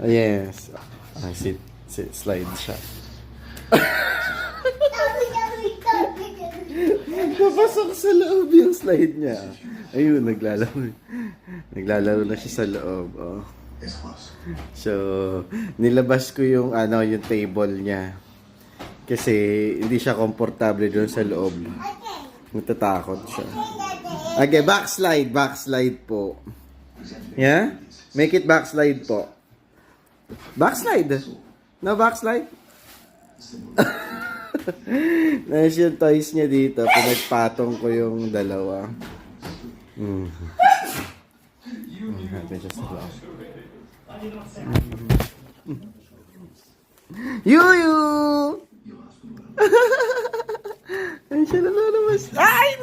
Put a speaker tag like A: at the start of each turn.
A: Yes. Sit. Slide siya. Napasok sa loob yung slide niya. Ayun, naglalaro na siya sa loob. Oh. So, nilabas ko yung yung table niya. Kasi hindi siya komportable doon sa loob. Natatakot siya. Okay, backslide po. Yeah? Make it backslide po. Backslide. No backslide? Nais yung toys niya dito. Pinagpatong ko yung dalawa. Happy siya sa loob. Yuyu! Ay, siya na lumabas. Ay!